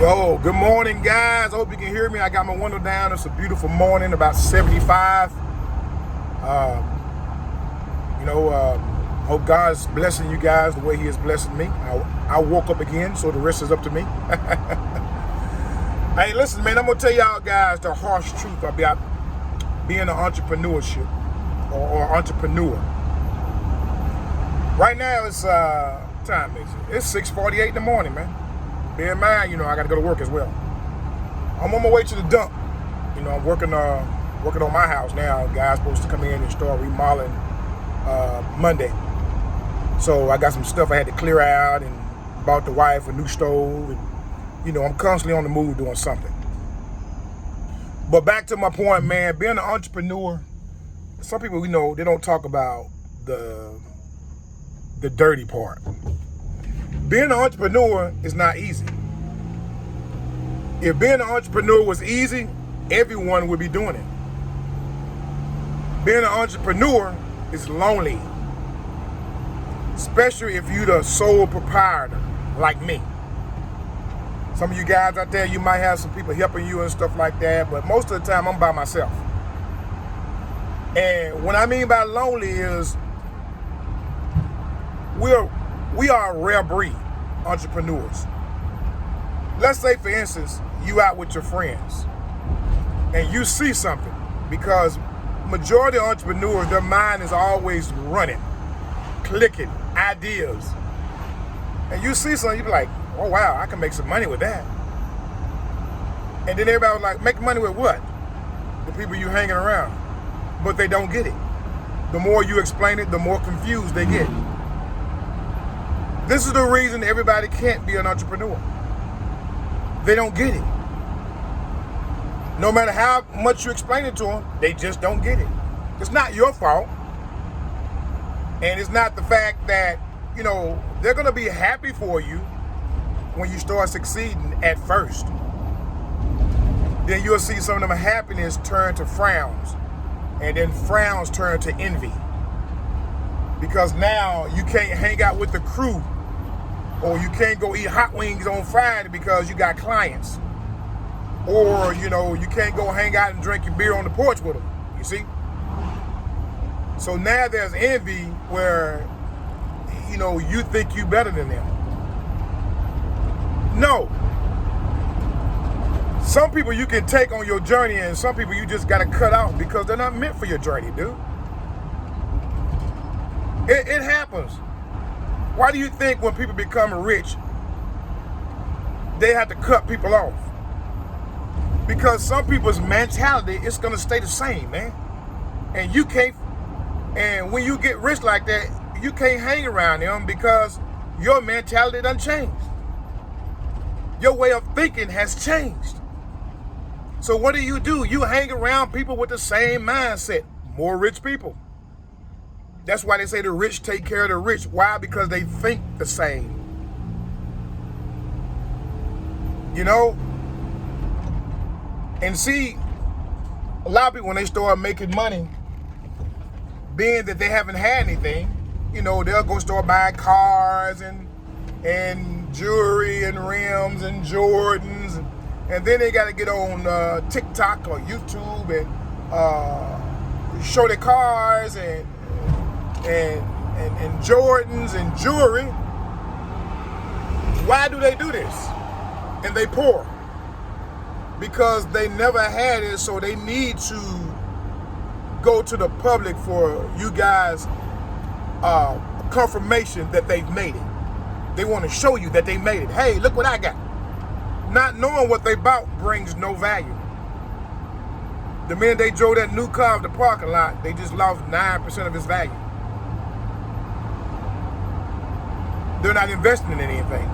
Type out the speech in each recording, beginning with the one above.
Yo, good morning, guys. I hope you can hear me. I got my window down. It's a beautiful morning, about 75. Hope God's blessing you guys the way He is blessing me. I woke up again, so the rest is up to me. Hey, listen, man, I'm going to tell y'all guys the harsh truth about being an entrepreneurship or entrepreneur. Right now, it's time is it? It's 6:48 in the morning, man. Bear in mind, I got to go to work as well. I'm on my way to the dump. I'm working on my house now. Guys supposed to come in and start remodeling Monday. So I got some stuff I had to clear out and bought the wife a new stove. And, I'm constantly on the move doing something. But back to my point, man, being an entrepreneur, some people, they don't talk about the dirty part. Being an entrepreneur is not easy. If being an entrepreneur was easy, everyone would be doing it. Being an entrepreneur is lonely, especially if you're the sole proprietor like me. Some of you guys out there, you might have some people helping you and stuff like that, but most of the time I'm by myself. And what I mean by lonely is we are a rare breed entrepreneurs. Let's say, for instance, you out with your friends and you see something, because majority of entrepreneurs, their mind is always running, clicking, ideas. And you see something, you be like, oh wow, I can make some money with that. And then everybody was like, make money with what? The people you hanging around. But they don't get it. The more you explain it, the more confused they get. This is the reason everybody can't be an entrepreneur. They don't get it. No matter how much you explain it to them, they just don't get it. It's not your fault. And it's not the fact that, they're going to be happy for you when you start succeeding at first. Then you'll see some of them happiness turn to frowns. And then frowns turn to envy. Because now you can't hang out with the crew, or you can't go eat hot wings on Friday because you got clients. Or, you can't go hang out and drink your beer on the porch with them, you see? So now there's envy where, you think you better than them. No. Some people you can take on your journey, and some people you just got to cut out because they're not meant for your journey, dude. It happens. Why do you think when people become rich, they have to cut people off? Because some people's mentality is going to stay the same, man. And you can't, and when you get rich like that, you can't hang around them because your mentality done changed. Your way of thinking has changed. So what do? You hang around people with the same mindset, more rich people. That's why they say the rich take care of the rich. Why? Because they think the same. And see, a lot of people, when they start making money, being that they haven't had anything, they'll go start buying cars and jewelry and rims and Jordans. And then they got to get on TikTok or YouTube and show their cars and Jordans and jewelry. Why do they do this? And they poor. Because they never had it, so they need to go to the public for you guys confirmation that they've made it. They want to show you that they made it. Hey, look what I got. Not knowing what they bought brings no value. The minute they drove that new car off the parking lot, they just lost 9% of its value. They're not investing in anything.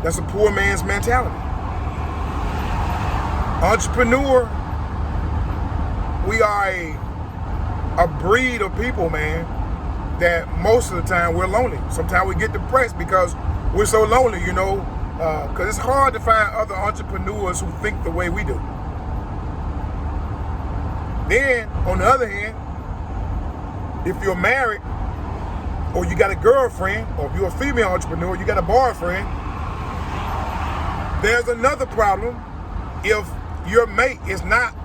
That's a poor man's mentality. Entrepreneur, we are a breed of people, man, that most of the time we're lonely. Sometimes we get depressed because we're so lonely, because it's hard to find other entrepreneurs who think the way we do. Then, on the other hand, if you're married, or you got a girlfriend, or if you're a female entrepreneur, you got a boyfriend, There's another problem if your mate is not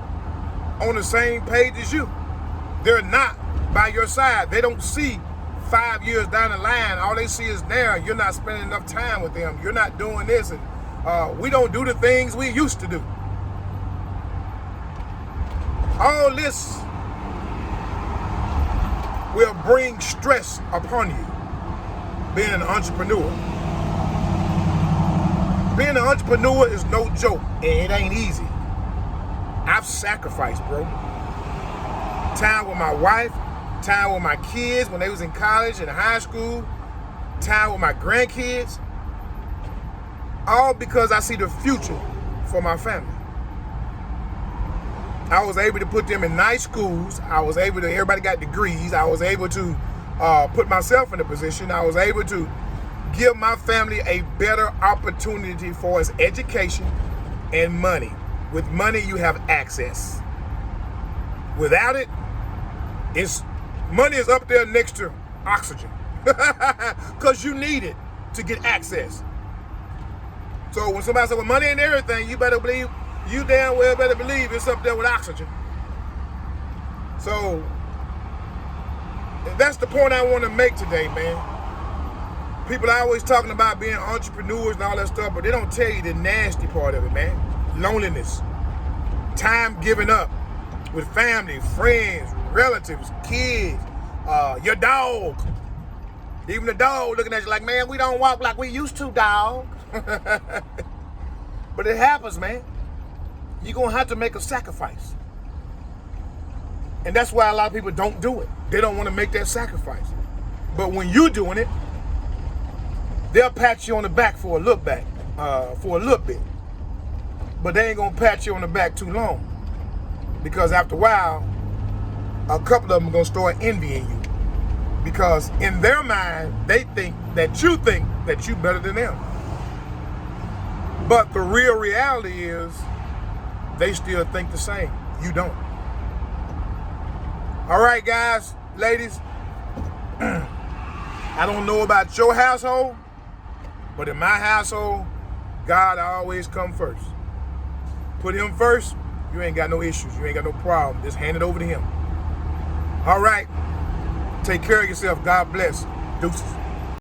on the same page as you. They're not by your side. They don't see 5 years down the line. All they see is now. You're not spending enough time with them. You're not doing this, and we don't do the things we used to do. All this will bring stress upon you, being an entrepreneur. Being an entrepreneur is no joke, and it ain't easy. I've sacrificed, bro. Time with my wife, time with my kids when they was in college and high school, time with my grandkids, all because I see the future for my family. I was able to put them in nice schools. Everybody got degrees. I was able to put myself in a position. I was able to give my family a better opportunity for its education and money. With money, you have access. Without it, money is up there next to oxygen because you need it to get access. So when somebody says, well, money ain't everything, you damn well better believe it's up there with oxygen. So that's the point I want to make today, man. People are always talking about being entrepreneurs and all that stuff, but they don't tell you the nasty part of it, man. Loneliness, time given up with family, friends, relatives, kids, your dog. Even the dog looking at you like, man, we don't walk like we used to, dog. But it happens, man. You're going to have to make a sacrifice. And that's why a lot of people don't do it. They don't want to make that sacrifice. But when you're doing it, they'll pat you on the back for a little bit. But they ain't going to pat you on the back too long. Because after a while, a couple of them are going to start envying you. Because in their mind, they think that you better than them. But the real reality is, they still think the same. You don't. All right, guys, ladies. I don't know about your household, but in my household, God always come first. Put him first, you ain't got no issues. You ain't got no problem. Just hand it over to him. All right. Take care of yourself. God bless. Deuces.